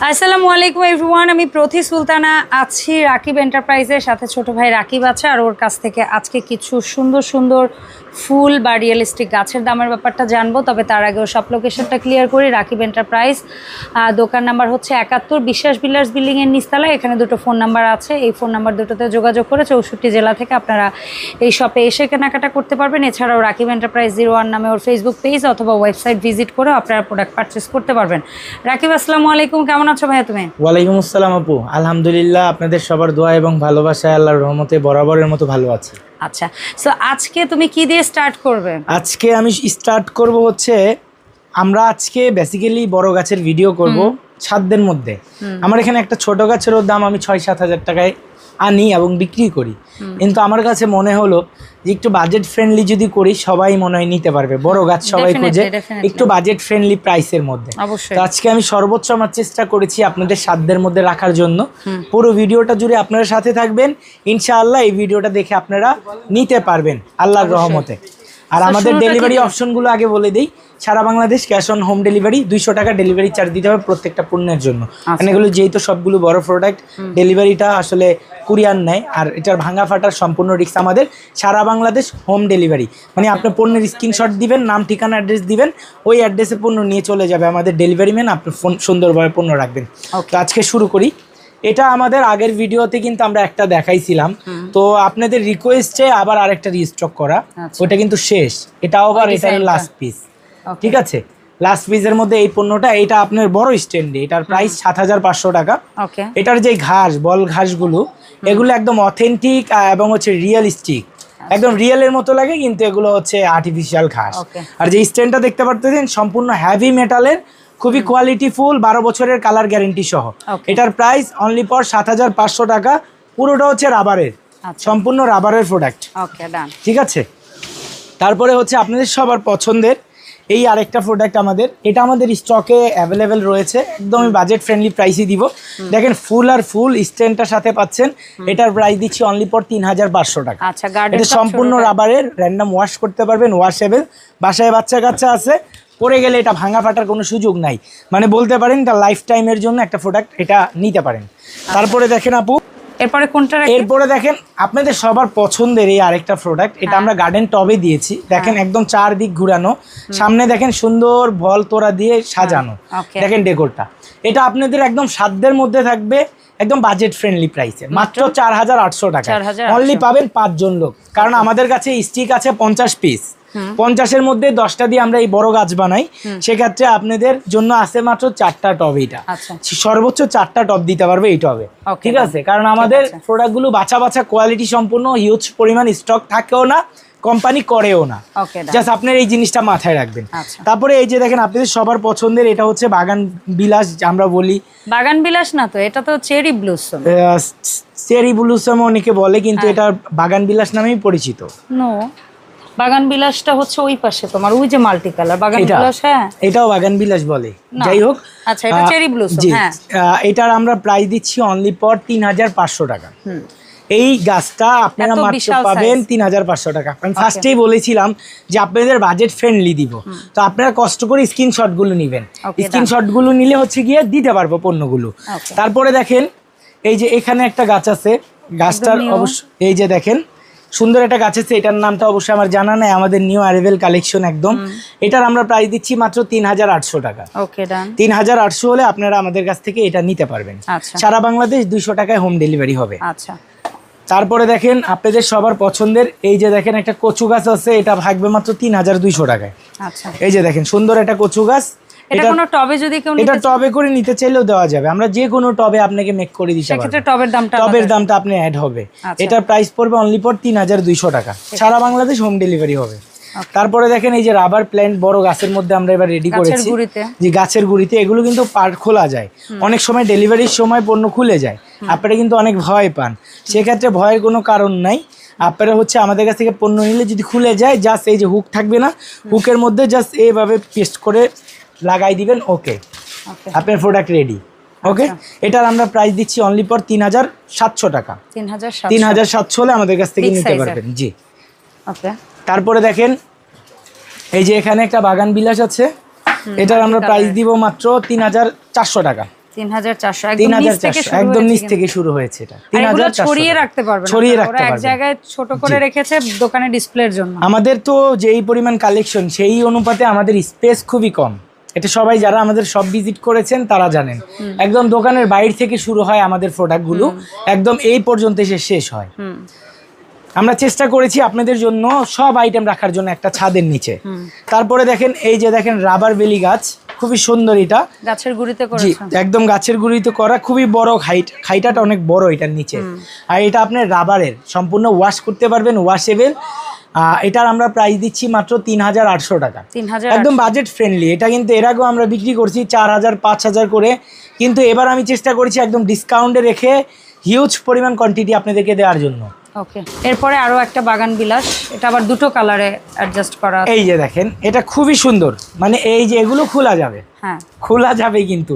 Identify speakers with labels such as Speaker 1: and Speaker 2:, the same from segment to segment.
Speaker 1: আসসালামু আলাইকুম এভরিওয়ান, আমি প্রতি সুলতানা আছি রাকিব এন্টারপ্রাইজের সাথে। ছোট ভাই রাকিব আছে আর ওর কাছ থেকে আজকে কিছু সুন্দর সুন্দর ফুল বা রিয়েলিস্টিক গাছের দামের ব্যাপারটা জানবো। তবে তার আগে সব লোকেশনটা ক্লিয়ার করি। রাকিব এন্টারপ্রাইজ দোকান নাম্বার হচ্ছে 71 বিশ্বাস বিল্ডার্স বিল্ডিংয়ের নিচতলায়। এখানে দুটো ফোন নাম্বার আছে, এই ফোন নাম্বার দুটোতে যোগাযোগ করে 64 জেলা থেকে আপনারা এই শপে এসে কেনাকাটা করতে পারবেন। এছাড়াও রাকিব এন্টারপ্রাইজ 01 নামে ওর ফেসবুক পেজ অথবা ওয়েবসাইট ভিজিট করে আপনারা প্রোডাক্ট পারচেস করতে পারবেন। রাকিব, আসসালামু আলাইকুম, কেমন আছো ভাইয়া তুমি?
Speaker 2: ওয়ালাইকুম আসসালাম আপু, আলহামদুলিল্লাহ আপনাদের সবার দোয়া এবং ভালোবাসায় আল্লাহর রহমতে বরাবরের মতো ভালো আছি।
Speaker 1: আচ্ছা, সো আজকে তুমি কি দিয়ে স্টার্ট করবে?
Speaker 2: আজকে আমি স্টার্ট করব হচ্ছে, আমরা আজকে বেসিক্যালি বড় গাছের ভিডিও করব ছাদের মধ্যে। আমার এখানে একটা ছোট গাছেরও দাম আমি 6-7 হাজার টাকায় আনি এবং বিক্রি করি, কিন্তু আমার কাছে মনে হলো যে একটু বাজেট ফ্রেন্ডলি যদি করি সবাই মনে হয় নিতে পারবে। বড় গাছ সবাই খোঁজে, একটু বাজেট ফ্রেন্ডলি প্রাইসের মধ্যে। তো আজকে আমি সর্বোচ্চ আমার চেষ্টা করেছি আপনাদের সাধ্যের মধ্যে রাখার জন্য। পুরো ভিডিওটা জুড়ে আপনারা সাথে থাকবেন, ইনশাআল্লাহ এই ভিডিওটা দেখে আপনারা নিতে পারবেন আল্লাহর রহমতে। আর আমাদের ডেলিভারি অপশনগুলো আগে বলে দিই। সারা Bangladesh cash on home delivery, 200 টাকা ডেলিভারি চার্জ দিতে হবে প্রত্যেকটা পণ্যের জন্য। মানে এগুলো যেহেতু সবগুলো বড় প্রোডাক্ট, ডেলিভারিটা আসলে কুরিয়ার নেয়, আর এটার ভাঙা ফাটার সম্পূর্ণ রিস্ক আমাদের। সারা বাংলাদেশ হোম ডেলিভারি, মানে আপনার পণ্যের স্ক্রিনশট দিবেন, নাম ঠিকানা অ্যাড্রেস দিবেন, ওই অ্যাড্রেসে পণ্য নিয়ে চলে যাবে আমাদের ডেলিভারি ম্যান। আপনি ফোন সুন্দরভাবে পণ্য রাখবেন। তো আজকে শুরু করি। এটা আমাদের আগের ভিডিওতে কিন্তু আমরা একটা দেখাইছিলাম, তো আপনাদের রিকোয়েস্টে আবার আরেকটা রিস্টক করা, ওটা কিন্তু শেষ। এটা আবার এটা লাস্ট পিস, ঠিক আছে? লাস্ট পিসের মধ্যে এই পণ্যটা, এটা আপনার বড় স্ট্যান্ডে, এটার প্রাইস 7500 টাকা। এটার যে ঘাস, বল ঘাসগুলো, এগুলো একদম অথেন্টিক এবং হচ্ছে রিয়েলিস্টিক, একদম রিয়েলের মতো লাগে, কিন্তু এগুলো হচ্ছে আর্টিফিশিয়াল ঘাস। আর যে স্ট্যান্ডটা দেখতে পারতেছেন সম্পূর্ণ হেভি মেটালের, খুবই কোয়ালিটি ফুল, 12 বছরের কালার গ্যারেন্টি সহ। এটার প্রাইস অনলি ফর 7500 টাকা। পুরোটা হচ্ছে রাবারের, সম্পূর্ণ রাবারের প্রোডাক্ট, ঠিক আছে? তারপরে হচ্ছে আপনাদের সবার পছন্দের এই আরেকটা প্রোডাক্ট আমাদের, এটা আমাদের স্টকে অ্যাভেলেবেল রয়েছে, একদমই বাজেট ফ্রেন্ডলি প্রাইসই দিব। দেখেন ফুল আর ফুল স্ট্যান্ডটার সাথে পাচ্ছেন। এটার প্রাইস দিচ্ছি অনলি ফর 3500 টাকা। এটা সম্পূর্ণ রাবারের, র্যান্ডম ওয়াশ করতে পারবেন, ওয়াশেবল। বাসায় বাচ্চা কাচ্চা আছে, পড়ে গেলে এটা ভাঙা ফাটার কোনো সুযোগ নাই, মানে বলতে পারেন এটা লাইফ টাইমের জন্য একটা প্রোডাক্ট, এটা নিতে পারেন। তারপরে দেখেন আপু,
Speaker 1: এরপরে কোনটা?
Speaker 2: এরপরে দেখেন আপনাদের সবার পছন্দের এই আরেকটা প্রোডাক্ট, এটা আমরা গার্ডেন টবে দিয়েছি। দেখেন একদম চারদিক ঘুরানো, সামনে দেখেন সুন্দর বল তোড়া দিয়ে সাজানো, দেখেন ডেকোরটা। এটা আপনাদের একদম সাধ্যের মধ্যে থাকবে, একদম বাজেট ফ্রেন্ডলি প্রাইসে, মাত্র 4800 টাকা অনলি পাবেন 5 জন লোক। কারণ আমাদের কাছে স্টিক আছে 50 পিস, 50-এর মধ্যে 10টা দিয়ে আমরা এই বড় গাছ বানাই। সেক্ষেত্রে আপনাদের জন্য আছে মাত্র 4টা টব, এইটা সর্বোচ্চ 4টা টব দিতে পারবে এই টবে, ঠিক আছে? কারণ আমাদের প্রোডাক্টগুলো বাছা বাছা কোয়ালিটি সম্পূর্ণ, হিউজ পরিমাণ স্টক থাকেও না, কোম্পানি করেও না, জাস্ট আপনার এই জিনিসটা মাথায় রাখবেন। তারপরে এই যে দেখেন আপনাদের সবার পছন্দের, এটা হচ্ছে বাগান বিলাস, আমরা বলি
Speaker 1: বাগান বিলাস না, তো এটা তো চেরি ব্লুসম।
Speaker 2: চেরি ব্লুসম অনেকে বলে, কিন্তু এটা বাগান বিলাস নামেই পরিচিত।
Speaker 1: নো, বাগান বিলাসটা হচ্ছে ওই পাশে তোমার, ওই যে মাল্টি কালার বাগান বিলাস। হ্যাঁ,
Speaker 2: এটাও বাগান বিলাস বলে, যাই হোক।
Speaker 1: আচ্ছা, এটা চেরি ব্লুসম। হ্যাঁ,
Speaker 2: এটার আমরা প্রাইস দিচ্ছি অনলি ফর 3500 টাকা। এই গাছটা আপনারা মাত্র পাবেন 3500 টাকা। আমি ফার্স্টেই বলেছিলাম যে আপনাদের বাজেট ফ্রেন্ডলি দিব, তো আপনারা কষ্ট করে স্ক্রিনশটগুলো নেবেন। স্ক্রিনশটগুলো নিলে হচ্ছে গিয়ে দিতে পারবো পণ্যগুলো। তারপরে দেখেন এই যে এখানে একটা গাছ আছে, গাছটার অবশ্য এই যে দেখেন সুন্দর একটা গাছ আছে, এটার নামটা অবশ্যই আমার জানা নাই, আমাদের নিউ অ্যারাইভেল কালেকশন একদম। এটার আমরা প্রাইস দিচ্ছি মাত্র 3800 টাকা। 3800 হলে আপনারা আমাদের কাছ থেকে এটা নিতে পারবেন। সারা বাংলাদেশ 200 টাকায় হোম ডেলিভারি হবে। তারপরে দেখেন আপনাদের সবার পছন্দের এই যে দেখেন একটা কচু গাছ আছে, এটা থাকবে মাত্র 3200 টাকায়। এই যে দেখেন সুন্দর একটা কচু গাছ, এটা কোনো টবে যদি কেউ এটা টবে করে নিতে চাইলেও দেওয়া যাবে, আমরা যে কোনো টবে আপনাকে মেক করে দিতে পারবো। সেটা টবের দামটা আপনি অ্যাড হবে। এটার প্রাইস পড়বে অনলি ফর 3200 টাকা, সারা বাংলাদেশ হোম ডেলিভারি হবে। তারপরে দেখেন এই যে রাবার প্ল্যান্ট বড় গাছের মধ্যে আমরা এবার রেডি করেছি, যে গাছের গুঁড়িতে এগুলো কিন্তু পার্ট খোলা যায়, অনেক সময় ডেলিভারির সময় পণ্য খুলে যায়, আপনারা কিন্তু অনেক ভয় পান, সেক্ষেত্রে ভয়ের কোনো কারণ নাই। আপনারা হচ্ছে আমাদের কাছ থেকে পণ্য নিলে যদি খুলে যায়, জাস্ট এই যে হুক থাকবে না, হুকের মধ্যে জাস্ট এইভাবে পেস্ট করে লাগাই দিবেন, ওকে আপনার প্রোডাক্ট রেডি। ওকে, এটার আমরা প্রাইস দিচ্ছি অনলি ফর 3700 টাকা। 3700 হলে আমাদের কাছ থেকে নিতে পারবেন। জি, ওকে। তারপরে দেখেন এই যে এখানে একটা বাগান বিলাস আছে, এটার আমরা প্রাইস দিব মাত্র 3400 টাকা।
Speaker 1: 3400 একদম নিচ থেকে
Speaker 2: 3400 একদম নিচ থেকে শুরু হয়েছে এটা। 3400
Speaker 1: ছড়িয়ে রাখতে পারবেন,
Speaker 2: ছড়িয়ে রাখতে
Speaker 1: এক
Speaker 2: পারবেন।
Speaker 1: জায়গায় ছোট করে রেখেছে দোকানে ডিসপ্লের জন্য।
Speaker 2: আমাদের তো যেই পরিমাণ কালেকশন সেই অনুপাতে আমাদের স্পেস খুবই কম। এটা সবাই যারা আমাদের সব ভিজিট করেছেন তারা জানেন। একদম দোকানের বাইরে থেকে শুরু হয় আমাদের প্রোডাক্টগুলো, একদম এই পর্যন্ত এসে শেষ হয়। আমরা চেষ্টা করেছি আপনাদের জন্য সব আইটেম রাখার জন্য একটা ছাদের নিচে। তারপরে দেখেন এই যে দেখেন রাবার বেলি গাছ, খুবই সুন্দর। এটা
Speaker 1: গাছের গুঁড়িতে
Speaker 2: জি
Speaker 1: করেছেন,
Speaker 2: একদম গাছের গুঁড়িতে করা, খুবই বড় খাইটাটা অনেক বড় এটার নিচে। আর এটা আপনার রাবারের, সম্পূর্ণ ওয়াশ করতে পারবেন, ওয়াশেবল। এটার আমরা প্রাইস দিচ্ছি মাত্র 3800 টাকা,
Speaker 1: 3000
Speaker 2: একদম বাজেট ফ্রেন্ডলি। এটা কিন্তু এর আগেও আমরা বিক্রি করছি 4000 5000 করে, কিন্তু এবার আমি চেষ্টা করেছি একদম ডিসকাউন্টে রেখে হিউজ পরিমাণ কোয়ান্টিটি আপনাদেরকে দেওয়ার জন্য।
Speaker 1: ওকে, এরপরে আরো একটা বাগান বিলাস, এটা আবার দুটো কালারে অ্যাডজাস্ট করা আছে।
Speaker 2: এই যে দেখেন এটা খুবই সুন্দর, মানে এই যে এগুলো খোলা যাবে,
Speaker 1: হ্যাঁ
Speaker 2: খোলা যাবে কিন্তু।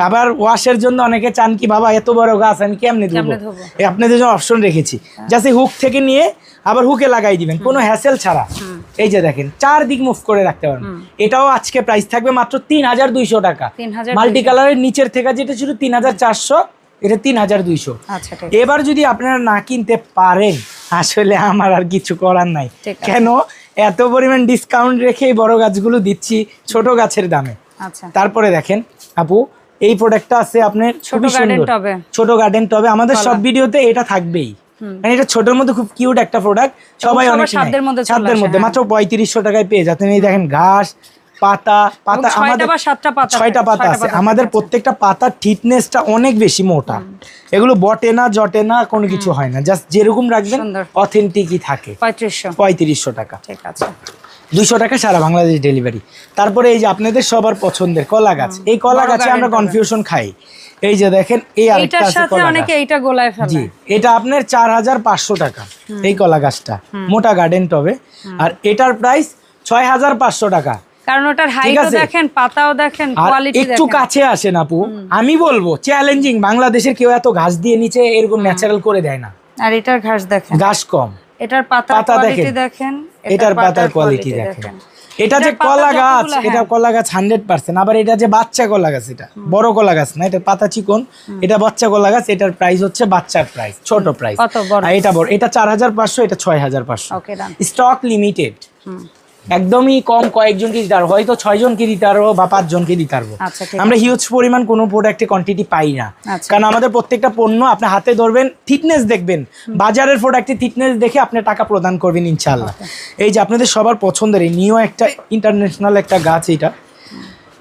Speaker 2: আবার ওয়াশের জন্য অনেকে চান কি বাবা এত বড় গাছ আমি কেমনে ধুবো, এই আপনাদের জন্য অপশন রেখেছি। জাস্ট হুক থেকে নিয়ে আবার হুকে লাগাই দিবেন, কোনো হ্যাসেল ছাড়া। এই যে দেখেন চারদিক মুভ করে রাখতে পারবেন। এটাও আজকে প্রাইস থাকবে মাত্র 3200 টাকা।
Speaker 1: 3200
Speaker 2: মাল্টি কালারের নিচের থেকে যেটা ছিল 3400, এটা 3200।
Speaker 1: আচ্ছা ঠিক
Speaker 2: এবার যদি আপনারা না কিনতে পারেন আসলে আমার আর কিছু করার নাই,
Speaker 1: ঠিক আছে।
Speaker 2: কেন এত পরিমাণ ডিসকাউন্ট রেখে এই বড় গাছগুলো দিচ্ছি ছোট গাছের দামে।
Speaker 1: আচ্ছা,
Speaker 2: তারপরে দেখেন আপু এই প্রোডাক্টটা আছে আপনার খুবই
Speaker 1: গার্ডেন
Speaker 2: সুন্দর,
Speaker 1: টবে,
Speaker 2: ছোট গার্ডেন টবে। আমাদের সব ভিডিওতে এটা থাকবেই, মানে এটা ছোটর মধ্যে খুব কিউট একটা প্রোডাক্ট, সবাই অনেক
Speaker 1: সাধ্যের মধ্যে চলে
Speaker 2: সাধ্যের
Speaker 1: আসে,
Speaker 2: মধ্যে
Speaker 1: হ্যাঁ।
Speaker 2: মাত্র 3500 টাকায় পেয়ে যাচ্ছেন। এই দেখেন ঘাস পাতা পাতা, আমাদের
Speaker 1: 7টা পাতা,
Speaker 2: 6টা পাতা আছে। আমাদের প্রত্যেকটা পাতার থিকনেসটা অনেক বেশি মোটা, এগুলো বটে না জটে না, কোনো কিছু হয় না, জাস্ট যেরকম রাখবেন
Speaker 1: সুন্দর।
Speaker 2: অথেন্টিকই থাকে।
Speaker 1: 3500
Speaker 2: টাকা,
Speaker 1: ঠিক আছে,
Speaker 2: 200 টাকা সারা বাংলাদেশ ডেলিভারি। তারপরে এই যে আপনাদের সবার পছন্দের কলা গাছ, এই কলা গাছে আমরা কনফিউশন খাই। এই যে দেখেন এই আরেকটা
Speaker 1: এইটার
Speaker 2: আছে
Speaker 1: সাথে
Speaker 2: কলা
Speaker 1: অনেকে
Speaker 2: গাছ।
Speaker 1: এইটা গোলায় ফেলে।
Speaker 2: জি এটা আপনার 4500 টাকা এই কলা গাছটা, মোটা গার্ডেন টবে। আর এটার প্রাইস 6500 টাকা,
Speaker 1: কারণ ওটার হাইটও
Speaker 2: আছে।
Speaker 1: দেখেন, পাতাও দেখেন,
Speaker 2: আর
Speaker 1: কোয়ালিটি
Speaker 2: একটু
Speaker 1: দেখেন।
Speaker 2: কাছে আসেন আপু, আমি বলবো চ্যালেঞ্জিং, বাংলাদেশের কেউ এত ঘাস দিয়ে নিচে এরকম ন্যাচারাল করে দেয় না।
Speaker 1: আর এটার ঘাস দেখেন,
Speaker 2: ঘাস কম,
Speaker 1: এটার পাতার
Speaker 2: পাতা
Speaker 1: কোয়ালিটি দেখেন,
Speaker 2: এটার পাতার কোয়ালিটি দেখেন। এটা যে কলা গাছ, এটা কলা গাছ 100%। আবার এটা যে বাচ্চা কলা গাছ, এটা বড় কলা গাছ না, এটা পাতা চিকন, এটা বাচ্চা কলা গাছ। এটার প্রাইস হচ্ছে বাচ্চার প্রাইস, ছোট প্রাইস।
Speaker 1: কত বড়?
Speaker 2: আর এটা বড়, এটা 4500, এটা 6500।
Speaker 1: ওকে ডান।
Speaker 2: স্টক লিমিটেড, একদমই কম, কয়েকজনকে দিতে পারবো, হয়তো 6 জনকে দিতে পারবো বা 5 জনকে দিতে পারবো।
Speaker 1: আচ্ছা, ঠিক
Speaker 2: আমরা হিউজ পরিমাণ কোনো প্রোডাক্টে কোয়ান্টিটি পাই না,
Speaker 1: আচ্ছা।
Speaker 2: কারণ আমাদের প্রত্যেকটা পণ্য আপনি হাতে ধরবেন, থিকনেস দেখবেন, বাজারের প্রোডাক্টের থিকনেস দেখে আপনি টাকা প্রদান করবেন ইনশাআল্লাহ। এই যে আপনাদের সবার পছন্দের এই নিউ একটা ইন্টারন্যাশনাল একটা গাছ, এটা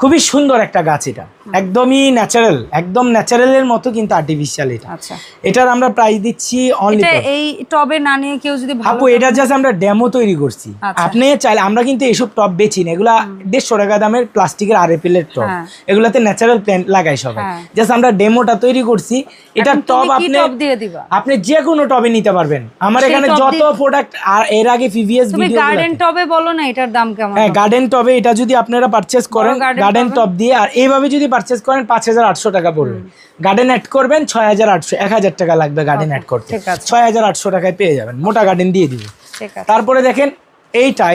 Speaker 2: খুবই সুন্দর একটা গাছ, এটা একদমই ন্যাচারাল, একদম ন্যাচারালের মতো কিন্তু আর্টিফিশিয়াল। এটা
Speaker 1: আচ্ছা,
Speaker 2: এটার আমরা প্রাইস দিচ্ছি অনলি,
Speaker 1: এটা এই টবে না নিয়ে কেউ যদি ভালো
Speaker 2: আপু এটা জাস্ট আমরা ডেমো তৈরি করছি।
Speaker 1: আচ্ছা।
Speaker 2: আপনি চাইলে, আমরা কিন্তু এইসব টব বেচি না, এগুলা 150 টাকা দামের প্লাস্টিকের RFL এর টব,
Speaker 1: হ্যাঁ।
Speaker 2: এগুলাতে ন্যাচারাল প্ল্যান্ট লাগাই সবাই।
Speaker 1: হ্যাঁ।
Speaker 2: জাস্ট আমরা ডেমোটা তৈরি করছি। এটা
Speaker 1: এখন
Speaker 2: টব
Speaker 1: তুমি কি
Speaker 2: আপনি
Speaker 1: টব দিয়ে দিবা?
Speaker 2: আপনি যে কোনো টবে নিতে পারবেন। আমার
Speaker 1: সেই
Speaker 2: এখানে
Speaker 1: টব
Speaker 2: যত
Speaker 1: দিয়ে-
Speaker 2: প্রোডাক্ট, আর এর আগে প্রিভিয়াস
Speaker 1: তুমি
Speaker 2: ভিডিও,
Speaker 1: গার্ডেন টবে বলো না, এটার দাম কেমন?
Speaker 2: হ্যাঁ গার্ডেন টবে এটা যদি আপনারা পারচেজ করেন
Speaker 1: garden
Speaker 2: গার্ডেন
Speaker 1: টবে?
Speaker 2: টব দিয়ে, আর এইভাবে যদি পারচেজ করেন 5800 টাকা পড়বে। গার্ডেন অ্যাড করবেন 6800, 1000 টাকা লাগবে গার্ডেন অ্যাড করতে।
Speaker 1: ঠিক আছে।
Speaker 2: 6800 টাকায় পেয়ে যাবেন, মোটা গার্ডেন দিয়ে দিবে।
Speaker 1: ঠিক আছে,
Speaker 2: তারপরে দেখেন এইটা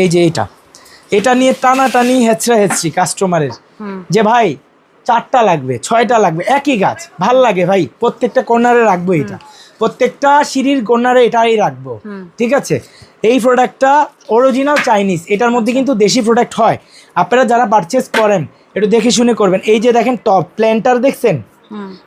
Speaker 2: এই যে এটা নিয়ে টানাটানি হেঁচড়ি কাস্টমারের, যে ভাই 4টা লাগবে 6টা লাগবে, একই গাছ ভাল লাগে ভাই, প্রত্যেকটা কর্নারে রাখবো, এটা প্রত্যেকটা সিঁড়ির কর্নারে এটাই রাখবো। ঠিক আছে, এই প্রোডাক্টটা অরিজিনাল চাইনিজ, এটার মধ্যে কিন্তু দেশি প্রোডাক্ট হয়। আপনারা যারা পারচেস করেন একটু দেখে শুনে করবেন। এই যে দেখেন টপ প্ল্যান্টার দেখছেন,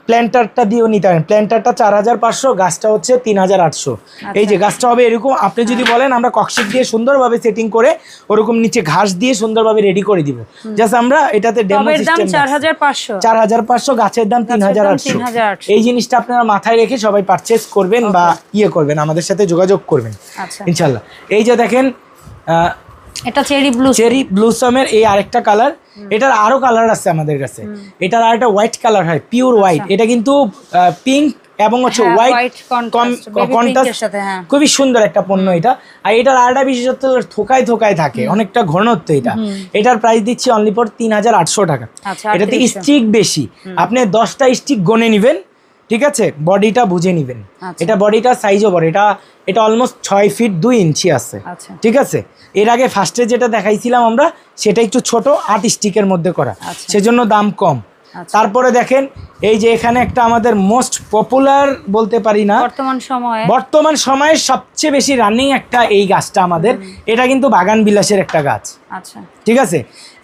Speaker 2: প্ল্যান্টারটা দিয়েও নিতে পারেন। প্ল্যান্টারটা 4500, গাছটা হচ্ছে 3800। এই যে গাছটা হবে এরকম, আপনি যদি বলেন আমরা ককশিট দিয়ে সুন্দরভাবে সেটিং করে ওরকম নিচে ঘাস দিয়ে সুন্দরভাবে রেডি করে দিব। জাস্ট আমরা এটাতে ডেমো
Speaker 1: টবের দাম
Speaker 2: সিস্টেম
Speaker 1: 4500,
Speaker 2: 4500, গাছের দাম 3800।
Speaker 1: 3800
Speaker 2: এই জিনিসটা আপনারা মাথায় রেখে সবাই পারচেস করবেন বা ইয়ে করবেন, আমাদের সাথে যোগাযোগ করবেন
Speaker 1: আচ্ছা।
Speaker 2: ইনশাল্লাহ। এই যে দেখেন
Speaker 1: এটা চেরি ব্লুসমের
Speaker 2: এই আরেকটা কালার, এটার আরো কালার আছে আমাদের কাছে। এটার আরেকটা হোয়াইট কালার হয়, পিওর হোয়াইট। এটা কিন্তু পিঙ্ক এবং হচ্ছে হোয়াইট কন্ট্রাস্ট, খুবই সুন্দর একটা পণ্য এটা। আর এটার আরেকটা বিশেষত্ব থোকায় থাকে, অনেকটা ঘনত্ব। এটার প্রাইস দিচ্ছি অনলি ফর 3800 টাকা। এটাতে স্টিক বেশি, আপনি 10টা স্টিক গনে নেবেন, ঠিক আছে, বডিটা বুঝে নেবেন। এটা বডিটা সাইজও বড়, এটা অলমোস্ট 6 ফিট 2 ইঞ্চি আছে। ঠিক আছে, এর আগে ফার্স্টে যেটা দেখাইছিলাম আমরা সেটা একটু ছোট, 8 স্টিকের মধ্যে করা, সেজন্য দাম কম। তারপরে দেখেন এই যে এখানে একটা আমাদের মোস্ট পপুলার বলতে পারি না, বর্তমান সময়ে সবচেয়ে বেশি রানিং একটা এই গাছটা আমাদের, এটা কিন্তু বাগান বিলাসের একটা গাছ।
Speaker 1: আচ্ছা,
Speaker 2: ঠিক আছে,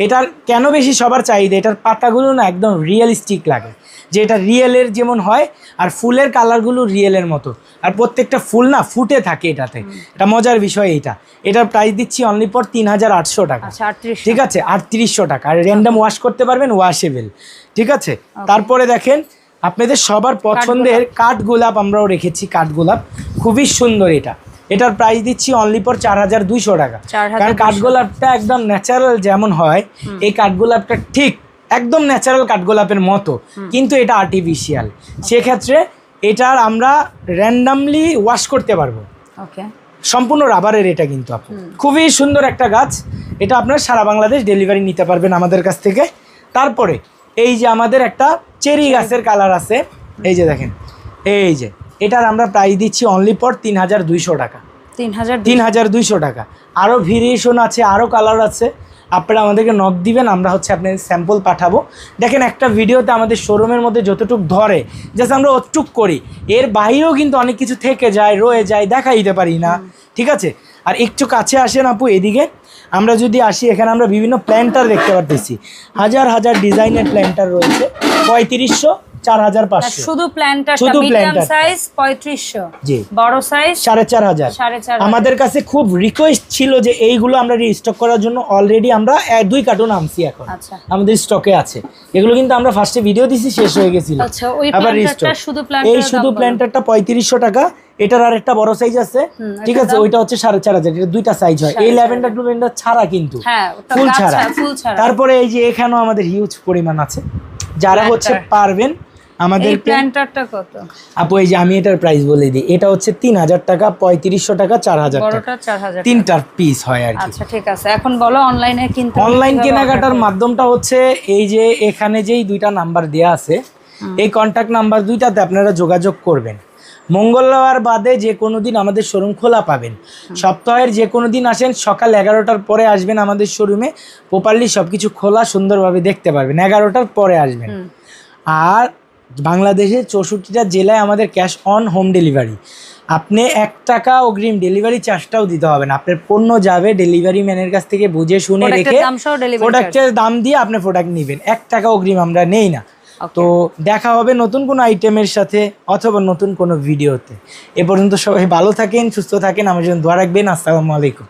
Speaker 2: এটার কেন বেশি সবার চাহিদা, এটার পাতাগুলো না একদম রিয়েলিস্টিক লাগে, যে এটা রিয়েলের যেমন হয়, আর ফুলের কালারগুলো রিয়েলের মতো, আর প্রত্যেকটা ফুল না ফুটে থাকে এটাতে। এটা মজার বিষয়। এটার প্রাইস দিচ্ছি অনলি ফর 3800 টাকা। ঠিক আছে, 3800 টাকা, আর র্যান্ডম ওয়াশ করতে পারবেন, ওয়াশেবল। ঠিক আছে, তারপরে দেখেন আপনাদের সবার পছন্দের কাঠগোলাপ আমরাও রেখেছি। কাঠগোলাপ খুবই সুন্দর, এটার প্রাইস দিচ্ছি অনলি ফর 4200 টাকা। কারণ কাঠগোলাপটা একদম ন্যাচারাল যেমন হয়, এই কাঠগোলাপটা ঠিক একদম ন্যাচারাল কাঠগোলাপের মতো, কিন্তু এটা আর্টিফিশিয়াল। সেক্ষেত্রে এটার আমরা র্যান্ডামলি ওয়াশ করতে পারবো। সম্পূর্ণ রাবারের এটা, কিন্তু খুবই সুন্দর একটা গাছ। এটা আপনার সারা বাংলাদেশ ডেলিভারি নিতে পারবেন আমাদের কাছ থেকে। তারপরে এই যে আমাদের একটা চেরি গাছের কালার আছে, এই যে দেখেন, এই যে এটার আমরা প্রাইস দিচ্ছি অনলি ফর 3200 টাকা। 3200 টাকা। আরও ভেরিয়েশন আছে, আরও কালার আছে, আপনারা আমাদেরকে নক দিবেন, আমরা আপনাদের স্যাম্পল পাঠাবো। দেখেন একটা ভিডিওতে আমাদের শোরুমের মধ্যে যতটুক ধরে জাস্ট আমরা অতটুক করি, এর বাইরেও কিন্তু অনেক কিছু থেকে যায়, রয়ে যায়, দেখাই দিতে পারি না। ঠিক আছে, আর একটু কাছে আসেন আপু এদিকে, আমরা যদি আসি এখানে আমরা বিভিন্ন প্ল্যান্টার দেখতে পারতেছি, হাজার হাজার ডিজাইনের প্ল্যান্টার রয়েছে। 3500, 4500
Speaker 1: শুধু প্ল্যান্টার, মিডিয়াম সাইজ 3500, জি বড় সাইজ 4500।
Speaker 2: আমাদের কাছে খুব রিকোয়েস্ট ছিল যে এইগুলো আমরা রিস্টক করার জন্য, অলরেডি আমরা 2 কার্টুন আনছি, এখন আমাদের স্টকে আছে। এগুলো কিন্তু আমরা ফার্স্টে ভিডিও দিছি, শেষ হয়ে গেছিল।
Speaker 1: আচ্ছা, ওই প্ল্যান্টারটা
Speaker 2: শুধু প্ল্যান্টারটা 3500 টাকা। এটার আর একটা বড় সাইজ আছে, ঠিক আছে, ওইটা হচ্ছে 4500। এটা দুইটা সাইজ হয়, এই ল্যাভেন্ডার টুভেন্ডার ছাড়া, কিন্তু ফুল ছাড়া। তারপরে এই যে এখানেও আমাদের হিউজ পরিমাণ আছে, যারা পারবেন আমাদের।
Speaker 1: প্ল্যান্টারটা কত
Speaker 2: আপু? এই যে আমি এটার প্রাইস বলে দিই, এটা হচ্ছে 3000 টাকা, 3500 টাকা, 4000 টাকা,
Speaker 1: 4000,
Speaker 2: তিনটার পিস হয় আর কি।
Speaker 1: আচ্ছা ঠিক আছে, এখন বলো অনলাইনে কিনতে,
Speaker 2: অনলাইন কেনাকাটার মাধ্যমটা হচ্ছে এই যে এখানে যেই 2টা নাম্বার দেয়া আছে, এই কন্ট্যাক্ট নাম্বার 2টাতে আপনারা যোগাযোগ করবেন। মঙ্গলবার বাদে যে কোনো দিন আমাদের শোরুম খোলা পাবেন। সপ্তাহের যে কোনো দিন আসেন, সকাল 11টার পরে আসবেন আমাদের শোরুমে, প্রপারলি সবকিছু খোলা সুন্দরভাবে দেখতে পারবেন। 11টার পরে আসবেন। আর বাংলাদেশের 64টা জেলায় আমাদের ক্যাশ অন হোম ডেলিভারি। আপনি 1 টাকা অগ্রিম ডেলিভারি চার্জটাও দিতে হবে না। আপনার পণ্য যাবে ডেলিভারি ম্যানের কাছ থেকে বুঝে শুনে রেখে, প্রোডাক্টের দাম দিয়ে আপনি প্রোডাক্ট নেবেন। 1 টাকা অগ্রিম আমরা নেই না। তো দেখা হবে নতুন কোনো আইটেমের সাথে, অথবা নতুন কোনো ভিডিওতে। এ পর্যন্ত সবাই ভালো থাকেন, সুস্থ থাকেন, আমার জন্য দোয়া রাখবেন। আসসালামু আলাইকুম।